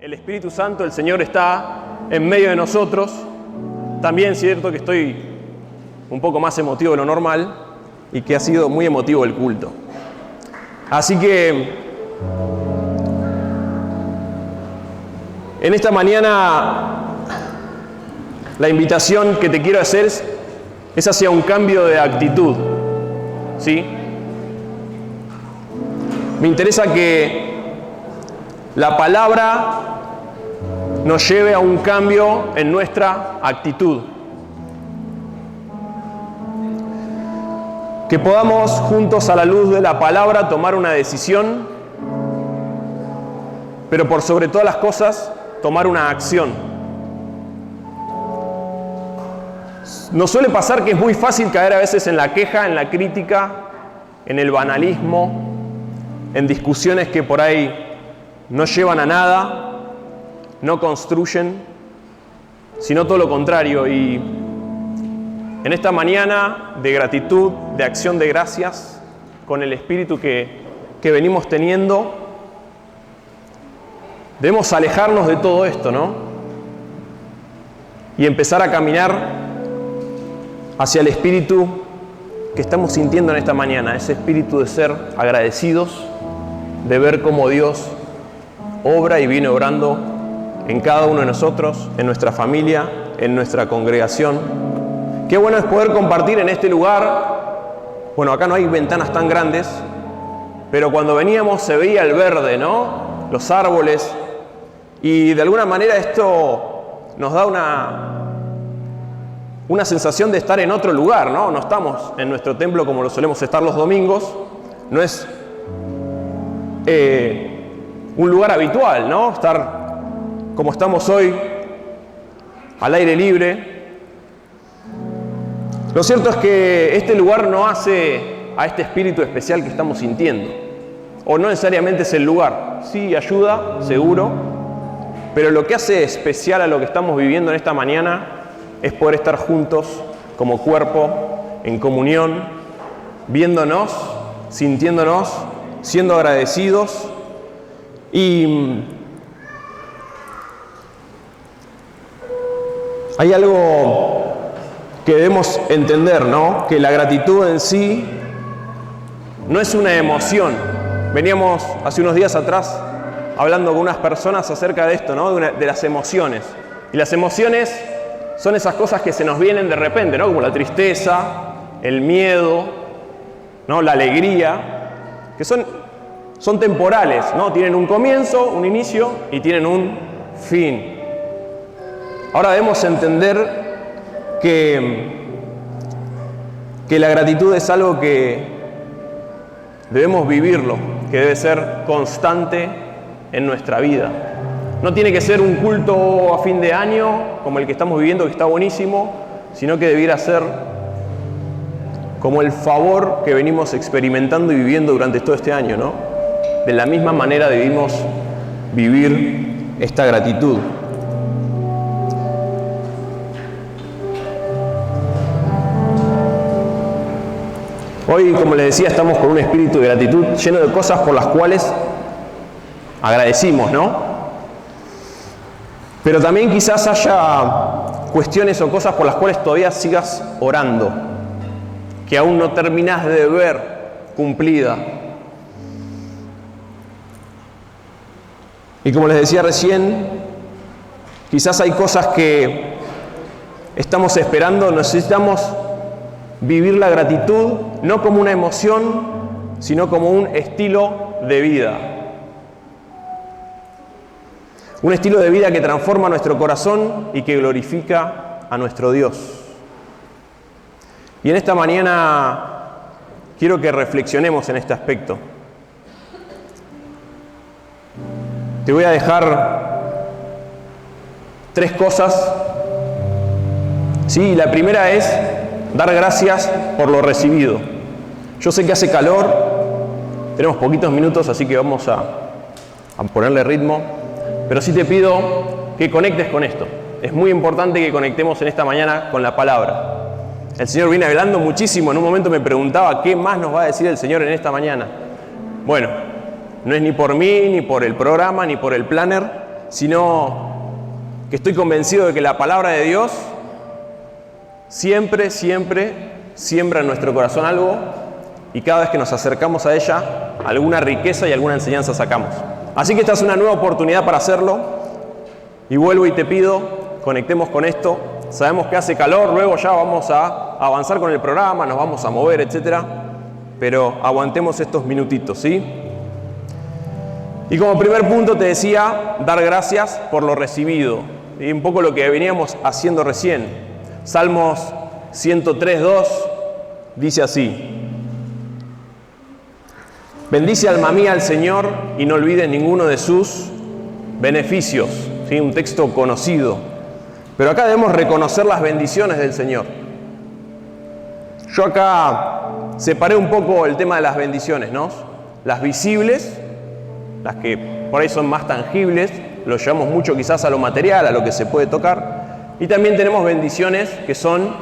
El Espíritu Santo, el Señor, está en medio de nosotros. También es cierto que estoy un poco más emotivo de lo normal y que ha sido muy emotivo el culto. Así que en esta mañana la invitación que te quiero hacer es hacia un cambio de actitud, ¿sí? Me interesa que la palabra nos lleve a un cambio en nuestra actitud. Que podamos juntos a la luz de la palabra tomar una decisión, pero por sobre todas las cosas, tomar una acción. Nos suele pasar que es muy fácil caer a veces en la queja, en la crítica, en el banalismo, en discusiones que por ahí no llevan a nada, no construyen, sino todo lo contrario. Y en esta mañana de gratitud, de acción de gracias, con el espíritu que venimos teniendo, debemos alejarnos de todo esto, ¿no? Y empezar a caminar hacia el espíritu que estamos sintiendo en esta mañana, ese espíritu de ser agradecidos, de ver cómo Dios obra y viene obrando en cada uno de nosotros, en nuestra familia, en nuestra congregación. Qué bueno es poder compartir en este lugar. Bueno, acá no hay ventanas tan grandes, pero cuando veníamos se veía el verde, ¿no? Los árboles. Y de alguna manera esto nos da una sensación de estar en otro lugar, ¿no? No estamos en nuestro templo como lo solemos estar los domingos. No es un lugar habitual, ¿no? Estar como estamos hoy, al aire libre. Lo cierto es que este lugar no hace a este espíritu especial que estamos sintiendo. O no necesariamente es el lugar. Sí, ayuda, seguro. Pero lo que hace especial a lo que estamos viviendo en esta mañana es poder estar juntos como cuerpo, en comunión, viéndonos, sintiéndonos, siendo agradecidos. Y hay algo que debemos entender, ¿no? Que la gratitud en sí no es una emoción. Veníamos hace unos días atrás hablando con unas personas acerca de esto, ¿no? De las emociones. Y las emociones son esas cosas que se nos vienen de repente, ¿no? Como la tristeza, el miedo, ¿no? La alegría, que son temporales, ¿no? Tienen un comienzo, un inicio y tienen un fin. Ahora debemos entender que la gratitud es algo que debemos vivirlo, que debe ser constante en nuestra vida. No tiene que ser un culto a fin de año, como el que estamos viviendo, que está buenísimo, sino que debiera ser como el favor que venimos experimentando y viviendo durante todo este año, ¿no? De la misma manera debemos vivir esta gratitud. Hoy, como les decía, estamos con un espíritu de gratitud lleno de cosas por las cuales agradecimos, ¿no? Pero también quizás haya cuestiones o cosas por las cuales todavía sigas orando, que aún no terminas de ver cumplida. Y como les decía recién, quizás hay cosas que estamos esperando, necesitamos vivir la gratitud no como una emoción, sino como un estilo de vida. Un estilo de vida que transforma nuestro corazón y que glorifica a nuestro Dios. Y en esta mañana quiero que reflexionemos en este aspecto. Te voy a dejar 3 cosas. Sí, la primera es dar gracias por lo recibido. Yo sé que hace calor, tenemos poquitos minutos, así que vamos a ponerle ritmo, pero sí te pido que conectes con esto. Es muy importante que conectemos en esta mañana con la palabra. El Señor viene hablando muchísimo. En un momento me preguntaba, ¿qué más nos va a decir el Señor en esta mañana? Bueno, no es ni por mí, ni por el programa, ni por el planner, sino que estoy convencido de que la palabra de Dios siempre siembra en nuestro corazón algo, y cada vez que nos acercamos a ella, alguna riqueza y alguna enseñanza sacamos. Así que esta es una nueva oportunidad para hacerlo, y vuelvo y te pido, conectemos con esto. Sabemos que hace calor, luego ya vamos a avanzar con el programa, nos vamos a mover, etcétera, pero aguantemos estos minutitos, ¿sí? Y como primer punto te decía, dar gracias por lo recibido, y un poco lo que veníamos haciendo recién. Salmos 103:2 dice así: bendice alma mía al Señor y no olvides ninguno de sus beneficios. ¿Sí? Un texto conocido. Pero acá debemos reconocer las bendiciones del Señor. Yo acá separé un poco el tema de las bendiciones, ¿no? Las visibles, las que por ahí son más tangibles, lo llevamos mucho quizás a lo material, a lo que se puede tocar. Y también tenemos bendiciones que son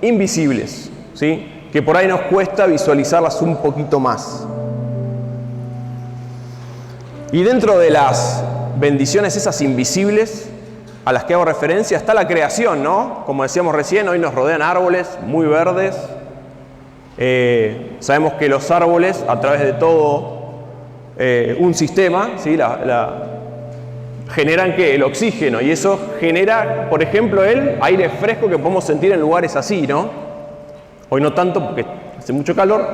invisibles, ¿sí? Que por ahí nos cuesta visualizarlas un poquito más. Y dentro de las bendiciones esas invisibles a las que hago referencia está la creación, ¿no? Como decíamos recién, hoy nos rodean árboles muy verdes. Sabemos que los árboles, a través de todo un sistema, ¿sí? Generan ¿qué? El oxígeno, y eso genera, por ejemplo, el aire fresco que podemos sentir en lugares así, ¿no? Hoy no tanto porque hace mucho calor,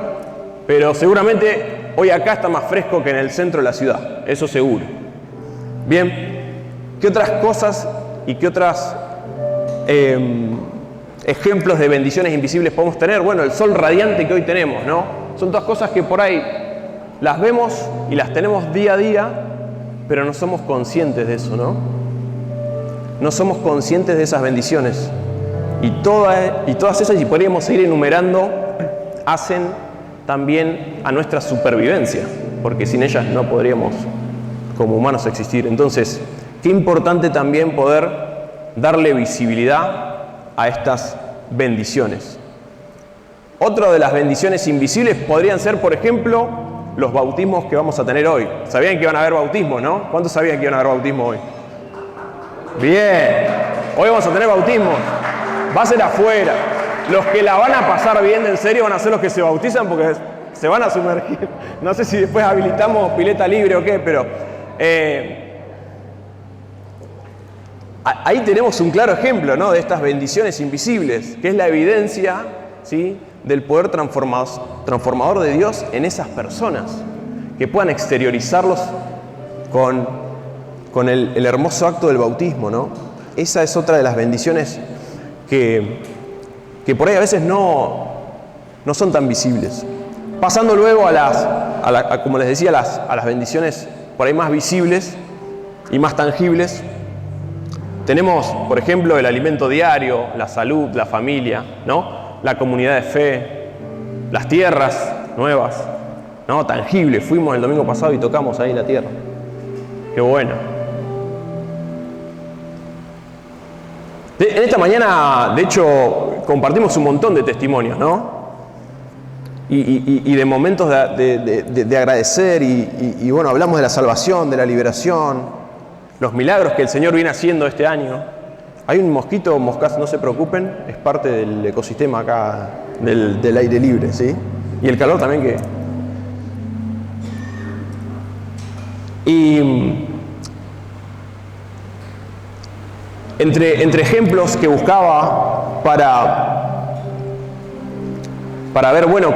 pero seguramente hoy acá está más fresco que en el centro de la ciudad, eso seguro. Bien, ¿qué otras cosas y qué otros ejemplos de bendiciones invisibles podemos tener? Bueno, el sol radiante que hoy tenemos, ¿no? Son todas cosas que por ahí las vemos y las tenemos día a día, pero no somos conscientes de eso, ¿no? No somos conscientes de esas bendiciones. Y todas esas, y podríamos seguir enumerando, hacen también a nuestra supervivencia, porque sin ellas no podríamos como humanos existir. Entonces, qué importante también poder darle visibilidad a estas bendiciones. Otra de las bendiciones invisibles podrían ser, por ejemplo, los bautismos que vamos a tener hoy. ¿Sabían que iban a haber bautismos, no? ¿Cuántos sabían que iban a haber bautismos hoy? Bien, hoy vamos a tener bautismos. Va a ser afuera. Los que la van a pasar bien, en serio, van a ser los que se bautizan porque se van a sumergir. No sé si después habilitamos pileta libre o qué, pero ahí tenemos un claro ejemplo, ¿no? De estas bendiciones invisibles, que es la evidencia, ¿sí? Del poder transformador de Dios en esas personas, que puedan exteriorizarlos con el hermoso acto del bautismo, ¿no? Esa es otra de las bendiciones que por ahí a veces no son tan visibles. Pasando luego como les decía, a las bendiciones por ahí más visibles y más tangibles, tenemos, por ejemplo, el alimento diario, la salud, la familia, ¿no? La comunidad de fe, las tierras nuevas, ¿no? Tangibles. Fuimos el domingo pasado y tocamos ahí la tierra. Qué bueno. En esta mañana, de hecho, compartimos un montón de testimonios, ¿no? Y de momentos de agradecer y bueno, hablamos de la salvación, de la liberación, los milagros que el Señor viene haciendo este año. Hay un mosquito, moscas, no se preocupen, es parte del ecosistema acá del aire libre, ¿sí? Y el calor también que... Y entre ejemplos que buscaba para ver, bueno,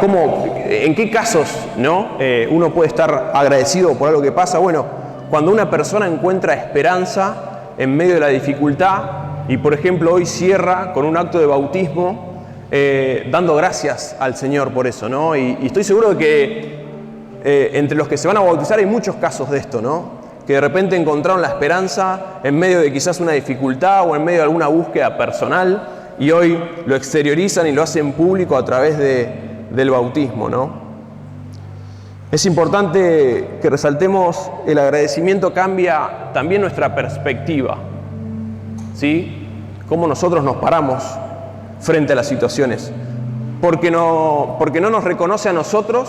en qué casos, ¿no? Uno puede estar agradecido por algo que pasa. Bueno, cuando una persona encuentra esperanza en medio de la dificultad y, por ejemplo, hoy cierra con un acto de bautismo, dando gracias al Señor por eso, ¿no? Y estoy seguro de que entre los que se van a bautizar hay muchos casos de esto, ¿no? Que de repente encontraron la esperanza en medio de quizás una dificultad o en medio de alguna búsqueda personal y hoy lo exteriorizan y lo hacen público a través del bautismo, ¿no? Es importante que resaltemos el agradecimiento cambia también nuestra perspectiva, ¿sí? Cómo nosotros nos paramos frente a las situaciones. Porque no nos reconoce a nosotros,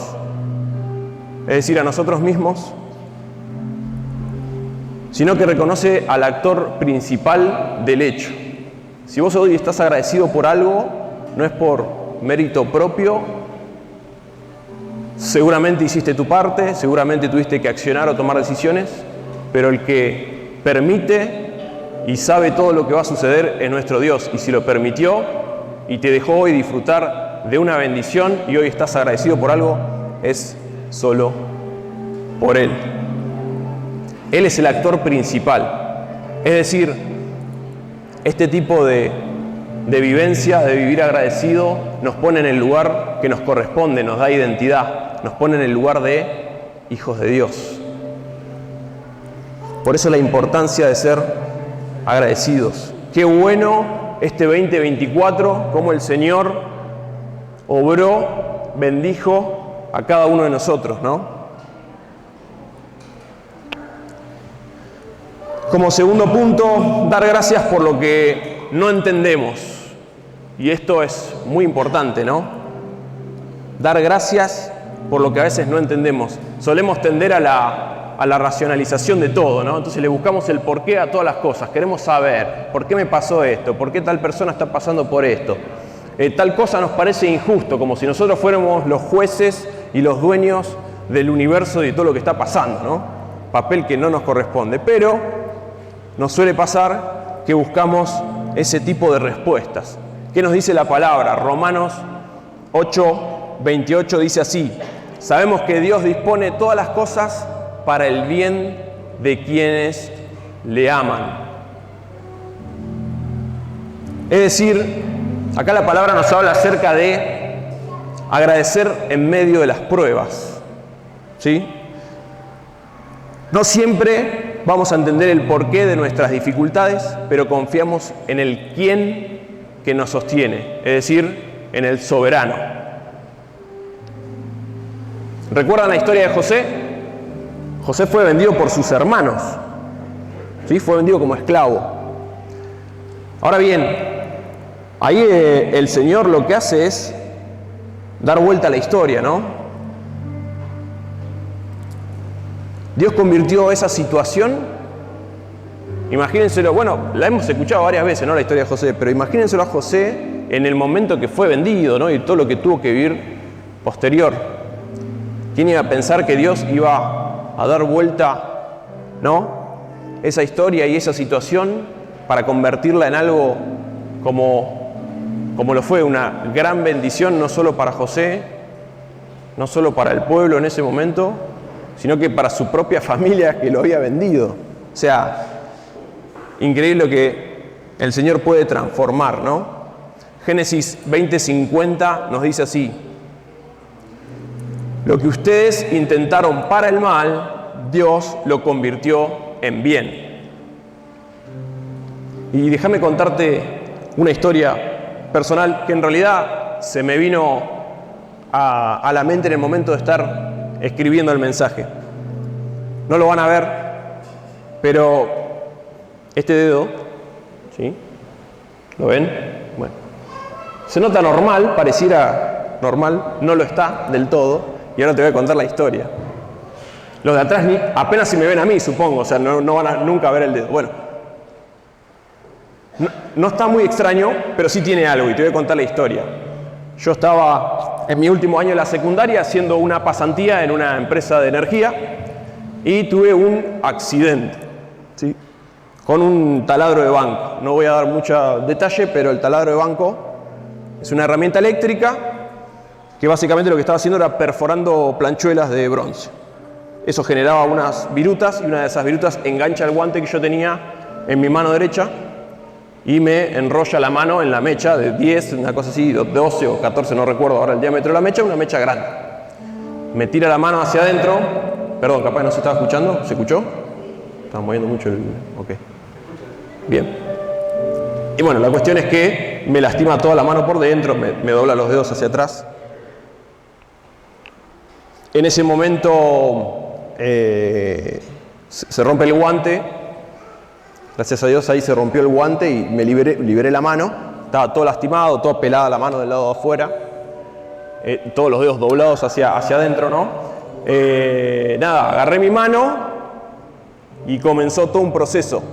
es decir, a nosotros mismos, sino que reconoce al actor principal del hecho. Si vos hoy estás agradecido por algo, no es por mérito propio, seguramente hiciste tu parte, seguramente tuviste que accionar o tomar decisiones, pero el que permite y sabe todo lo que va a suceder es nuestro Dios. Y si lo permitió y te dejó hoy disfrutar de una bendición y hoy estás agradecido por algo, es solo por Él. Él es el actor principal. Es decir, este tipo de vivencia, de vivir agradecido, nos pone en el lugar que nos corresponde, nos da identidad, nos pone en el lugar de hijos de Dios. Por eso la importancia de ser agradecidos. Qué bueno este 2024, cómo el Señor obró, bendijo a cada uno de nosotros, ¿no? Como segundo punto, dar gracias por lo que no entendemos. Y esto es muy importante, ¿no? Dar gracias por lo que a veces no entendemos. Solemos tender a la racionalización de todo, ¿no? Entonces le buscamos el porqué a todas las cosas. Queremos saber por qué me pasó esto, por qué tal persona está pasando por esto. Tal cosa nos parece injusto, como si nosotros fuéramos los jueces y los dueños del universo y de todo lo que está pasando, ¿no? Papel que no nos corresponde. Pero nos suele pasar que buscamos ese tipo de respuestas. ¿Qué nos dice la palabra? Romanos 8:28 dice así: sabemos que Dios dispone todas las cosas para el bien de quienes le aman. Es decir, acá la palabra nos habla acerca de agradecer en medio de las pruebas, ¿sí? No siempre vamos a entender el porqué de nuestras dificultades, pero confiamos en el quién que nos sostiene, es decir, en el soberano. ¿Recuerdan la historia de José? José fue vendido por sus hermanos, ¿sí? Fue vendido como esclavo. Ahora bien, ahí el Señor lo que hace es dar vuelta a la historia, ¿no? Dios convirtió esa situación, imagínenselo, bueno, la hemos escuchado varias veces, ¿no? La historia de José, pero imagínenselo a José en el momento que fue vendido, ¿no? Y todo lo que tuvo que vivir posterior. ¿Quién iba a pensar que Dios iba a dar vuelta, ¿no?, esa historia y esa situación para convertirla en algo como lo fue, una gran bendición, no solo para José, no solo para el pueblo en ese momento, sino que para su propia familia que lo había vendido? O sea, increíble lo que el Señor puede transformar, ¿no? Génesis 20:50 nos dice así: lo que ustedes intentaron para el mal, Dios lo convirtió en bien. Y déjame contarte una historia personal que en realidad se me vino a la mente en el momento de estar escribiendo el mensaje. No lo van a ver, pero este dedo, ¿sí? ¿Lo ven? Bueno, se nota normal, pareciera normal, no lo está del todo. Y ahora te voy a contar la historia. Los de atrás apenas si me ven a mí, supongo, o sea, no van a nunca ver el dedo. Bueno, no está muy extraño, pero sí tiene algo y te voy a contar la historia. Yo estaba en mi último año de la secundaria haciendo una pasantía en una empresa de energía y tuve un accidente, ¿sí?, con un taladro de banco. No voy a dar mucho detalle, pero el taladro de banco es una herramienta eléctrica que básicamente lo que estaba haciendo era perforando planchuelas de bronce. Eso generaba unas virutas y una de esas virutas engancha el guante que yo tenía en mi mano derecha y me enrolla la mano en la mecha de 10, una cosa así, 12 o 14, no recuerdo ahora el diámetro de la mecha, una mecha grande. Me tira la mano hacia adentro, perdón, capaz no se estaba escuchando, ¿se escuchó? Estaba moviendo mucho el... ok. Bien. Y bueno, la cuestión es que me lastima toda la mano por dentro, me dobla los dedos hacia atrás. En ese momento se rompe el guante, gracias a Dios ahí se rompió el guante y me liberé la mano. Estaba todo lastimado, toda pelada la mano del lado de afuera, todos los dedos doblados hacia adentro, ¿no? Nada, agarré mi mano, y comenzó todo un proceso.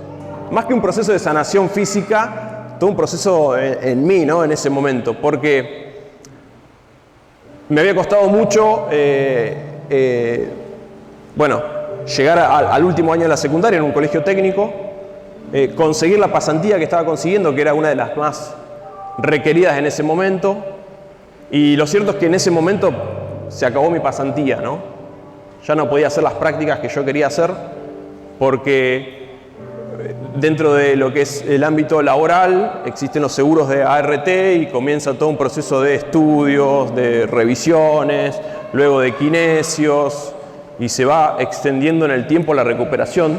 Más que un proceso de sanación física, todo un proceso en mí, ¿no? En ese momento, porque me había costado mucho, llegar al último año de la secundaria en un colegio técnico, conseguir la pasantía que estaba consiguiendo, que era una de las más requeridas en ese momento, y lo cierto es que en ese momento se acabó mi pasantía, ¿no? Ya no podía hacer las prácticas que yo quería hacer, porque dentro de lo que es el ámbito laboral existen los seguros de ART y comienza todo un proceso de estudios, de revisiones, luego de kinesios, y se va extendiendo en el tiempo la recuperación.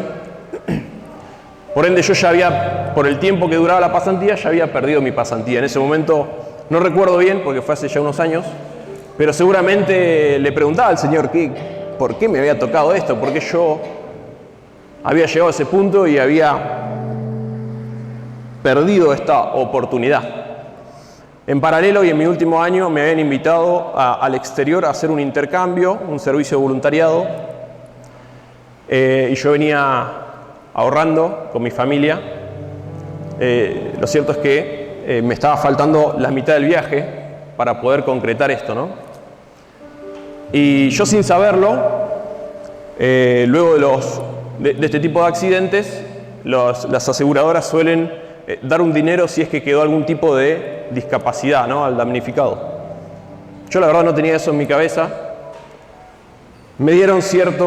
Por ende, yo ya había, por el tiempo que duraba la pasantía, ya había perdido mi pasantía. En ese momento, no recuerdo bien, porque fue hace ya unos años, pero seguramente le preguntaba al Señor por qué me había tocado esto, por qué yo había llegado a ese punto y había perdido esta oportunidad. En paralelo y en mi último año me habían invitado al exterior a hacer un intercambio, un servicio de voluntariado, y yo venía ahorrando con mi familia. Lo cierto es que me estaba faltando la mitad del viaje para poder concretar esto, ¿no? Y yo, sin saberlo, luego de este tipo de accidentes, las aseguradoras suelen dar un dinero si es que quedó algún tipo de discapacidad, ¿no?, al damnificado. Yo la verdad no tenía eso en mi cabeza. Me dieron cierta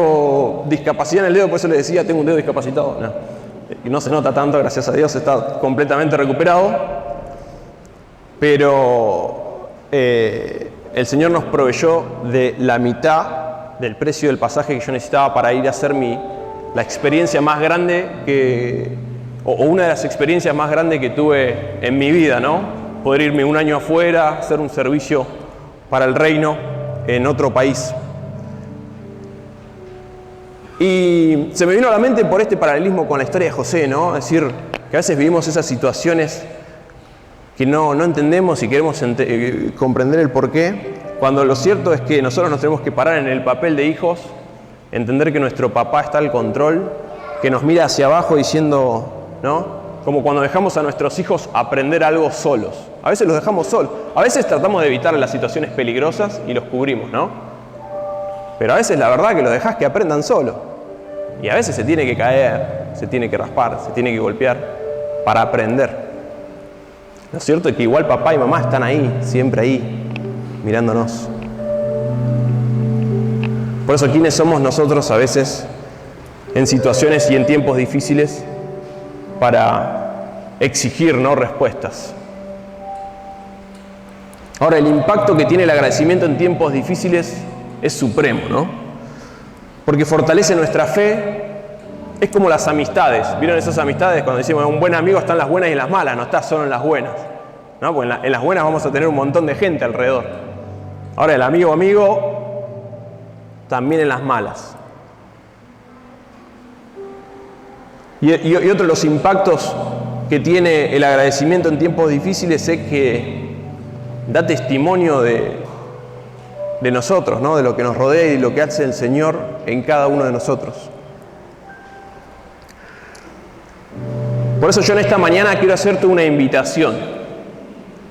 discapacidad en el dedo, por eso le decía, tengo un dedo discapacitado. No se nota tanto, gracias a Dios, está completamente recuperado. Pero el Señor nos proveyó de la mitad del precio del pasaje que yo necesitaba para ir a hacer la experiencia más grande o una de las experiencias más grandes que tuve en mi vida, ¿no? Poder irme un año afuera, hacer un servicio para el reino en otro país. Y se me vino a la mente por este paralelismo con la historia de José, ¿no? Es decir, que a veces vivimos esas situaciones que no entendemos y queremos comprender el porqué, cuando lo cierto es que nosotros nos tenemos que parar en el papel de hijos, entender que nuestro papá está al control, que nos mira hacia abajo diciendo, ¿no? Como cuando dejamos a nuestros hijos aprender algo solos. A veces los dejamos solos. A veces tratamos de evitar las situaciones peligrosas y los cubrimos, ¿no? Pero a veces la verdad que los dejás que aprendan solos. Y a veces se tiene que caer, se tiene que raspar, se tiene que golpear para aprender. Lo cierto es que igual papá y mamá están ahí, siempre ahí, mirándonos. Por eso, ¿quiénes somos nosotros a veces en situaciones y en tiempos difíciles para exigir, ¿no?, respuestas? Ahora, el impacto que tiene el agradecimiento en tiempos difíciles es supremo, ¿no? Porque fortalece nuestra fe. Es como las amistades. ¿Vieron esas amistades cuando decimos un buen amigo está en las buenas y en las malas? No está solo en las buenas, ¿no? Porque en las buenas vamos a tener un montón de gente alrededor. Ahora, el amigo también en las malas. Y otro de los impactos que tiene el agradecimiento en tiempos difíciles es que da testimonio de nosotros, ¿no?, de lo que nos rodea y lo que hace el Señor en cada uno de nosotros. Por eso yo en esta mañana quiero hacerte una invitación,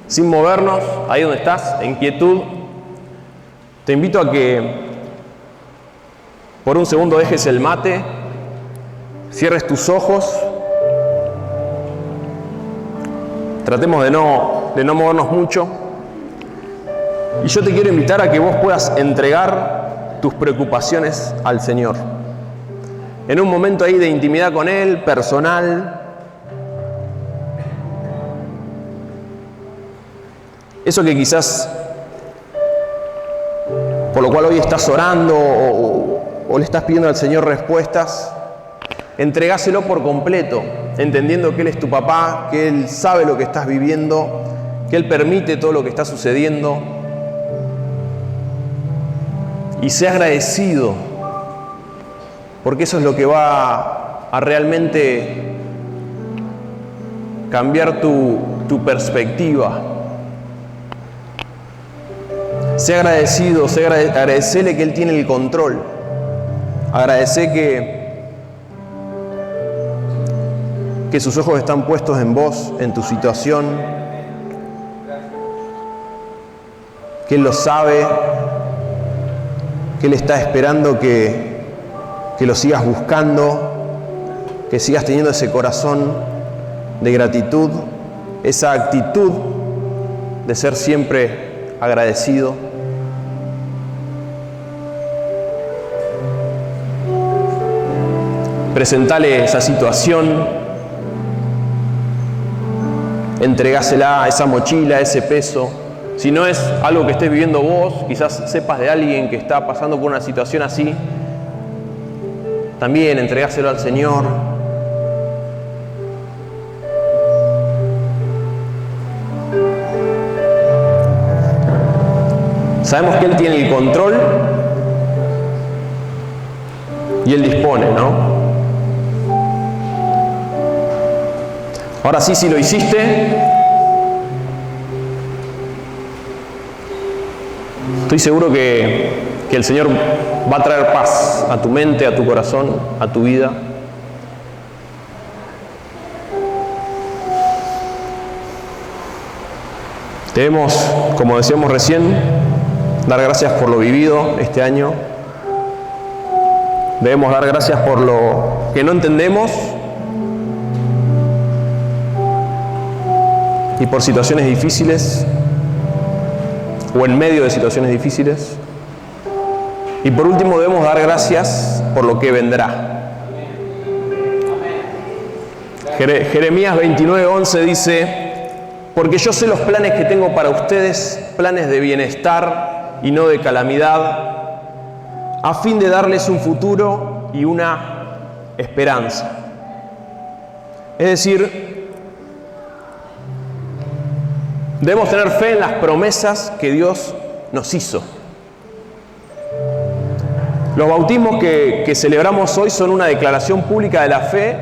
sin movernos, ahí donde estás, en quietud. Te invito a que por un segundo dejes el mate, cierres tus ojos, tratemos de no movernos mucho. Y yo te quiero invitar a que vos puedas entregar tus preocupaciones al Señor. En un momento ahí de intimidad con Él, personal. Eso que quizás, por lo cual hoy estás orando o le estás pidiendo al Señor respuestas, entregáselo por completo, entendiendo que Él es tu papá, que Él sabe lo que estás viviendo, que Él permite todo lo que está sucediendo. Y sé agradecido, porque eso es lo que va a realmente cambiar tu perspectiva. Sé agradecido, agradecele que Él tiene el control. Agradece que sus ojos están puestos en vos, en tu situación, que Él lo sabe, que Él está esperando que lo sigas buscando, que sigas teniendo ese corazón de gratitud, esa actitud de ser siempre agradecido. Presentale esa situación, entregásela, esa mochila, ese peso. Si no es algo que estés viviendo vos, quizás sepas de alguien que está pasando por una situación así, también entregáselo al Señor. Sabemos que Él tiene el control y Él dispone, ¿no? Ahora sí, si lo hiciste, estoy seguro que el Señor va a traer paz a tu mente, a tu corazón, a tu vida. Debemos, como decíamos recién, dar gracias por lo vivido este año. Debemos dar gracias por lo que no entendemos y por situaciones difíciles o en medio de situaciones difíciles. Y por último debemos dar gracias por lo que vendrá. Jeremías 29:11 dice: porque yo sé los planes que tengo para ustedes, planes de bienestar y no de calamidad, a fin de darles un futuro y una esperanza. Es decir, debemos tener fe en las promesas que Dios nos hizo. Los bautismos que celebramos hoy son una declaración pública de la fe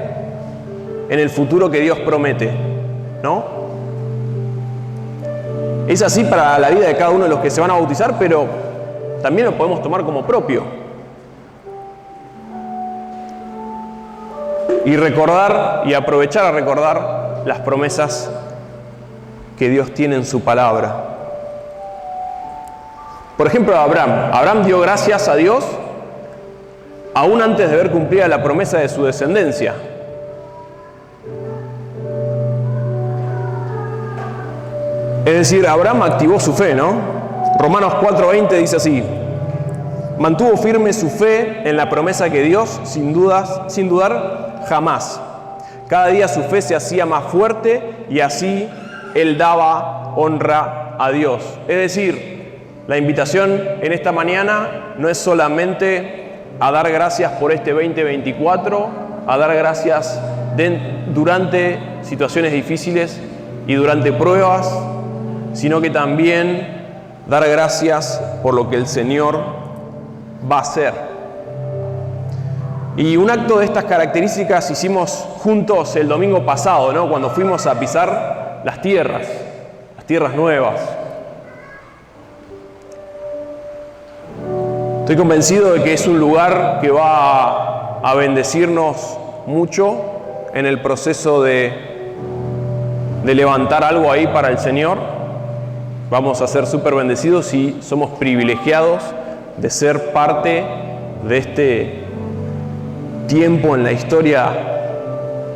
en el futuro que Dios promete, ¿no? Es así para la vida de cada uno de los que se van a bautizar, pero también lo podemos tomar como propio. Y recordar y aprovechar a recordar las promesas que Dios tiene en su palabra. Por ejemplo, Abraham dio gracias a Dios aún antes de ver cumplida la promesa de su descendencia. Es decir, Abraham activó su fe, ¿no? Romanos 4:20 dice así: mantuvo firme su fe en la promesa que Dios, sin dudar jamás. Cada día su fe se hacía más fuerte y así él daba honra a Dios. Es decir, la invitación en esta mañana no es solamente a dar gracias por este 2024, a dar gracias durante situaciones difíciles y durante pruebas, sino que también dar gracias por lo que el Señor va a hacer. Y un acto de estas características hicimos juntos el domingo pasado, ¿no? Cuando fuimos a pisar las tierras nuevas. Estoy convencido de que es un lugar que va a bendecirnos mucho en el proceso de levantar algo ahí para el Señor. Vamos a ser súper bendecidos y somos privilegiados de ser parte de este tiempo en la historia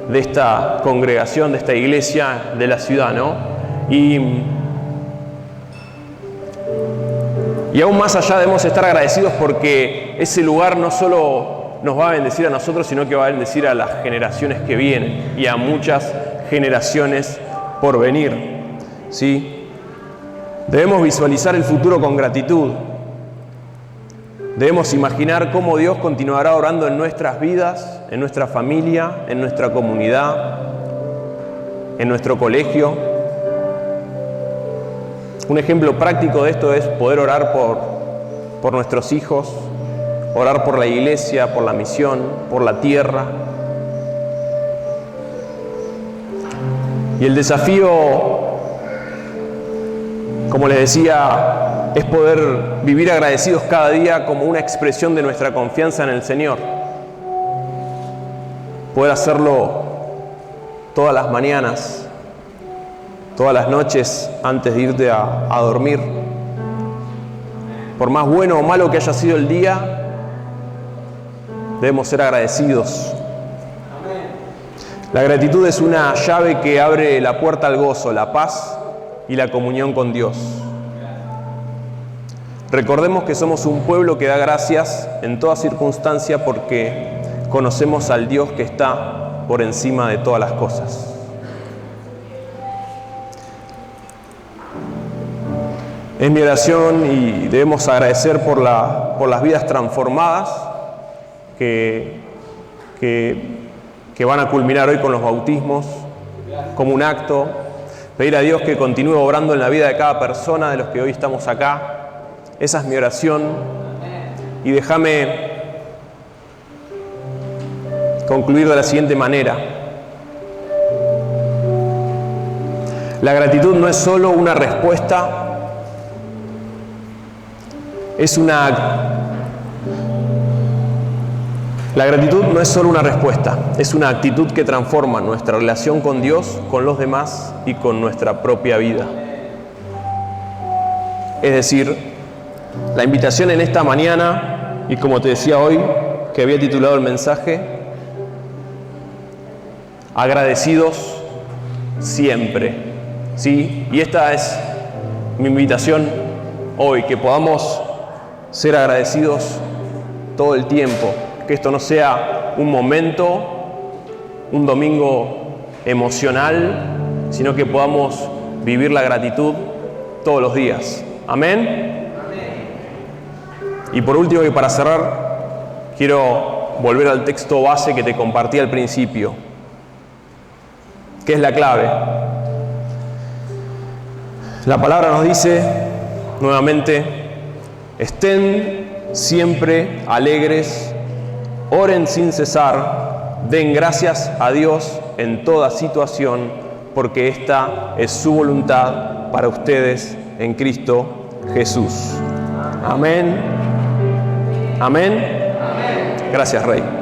de esta congregación, de esta iglesia de la ciudad, ¿no? Y aún más allá debemos estar agradecidos porque ese lugar no solo nos va a bendecir a nosotros, sino que va a bendecir a las generaciones que vienen y a muchas generaciones por venir, ¿sí? Debemos visualizar el futuro con gratitud. Debemos imaginar cómo Dios continuará orando en nuestras vidas, en nuestra familia, en nuestra comunidad, en nuestro colegio. Un ejemplo práctico de esto es poder orar por nuestros hijos, orar por la iglesia, por la misión, por la tierra. Y el desafío, como les decía, es poder vivir agradecidos cada día como una expresión de nuestra confianza en el Señor. Poder hacerlo todas las mañanas, todas las noches antes de irte a dormir. Por más bueno o malo que haya sido el día, debemos ser agradecidos. La gratitud es una llave que abre la puerta al gozo, la paz y la comunión con Dios. Recordemos que somos un pueblo que da gracias en toda circunstancia porque conocemos al Dios que está por encima de todas las cosas. Es mi oración y debemos agradecer por las vidas transformadas que van a culminar hoy con los bautismos como un acto. Pedir a Dios que continúe obrando en la vida de cada persona de los que hoy estamos acá. Esa es mi oración. Y déjame concluir de la siguiente manera. La gratitud no es solo una respuesta, La gratitud no es solo una respuesta, es una actitud que transforma nuestra relación con Dios, con los demás y con nuestra propia vida. Es decir, la invitación en esta mañana, y como te decía hoy, que había titulado el mensaje, agradecidos siempre, ¿sí? Y esta es mi invitación hoy, que podamos ser agradecidos todo el tiempo, que esto no sea un momento, un domingo emocional, sino que podamos vivir la gratitud todos los días. ¿Amén? Y por último, y para cerrar, quiero volver al texto base que te compartí al principio, que es la clave. La palabra nos dice, nuevamente, estén siempre alegres, oren sin cesar, den gracias a Dios en toda situación, porque esta es su voluntad para ustedes en Cristo Jesús. Amén. Amén. Gracias, Rey.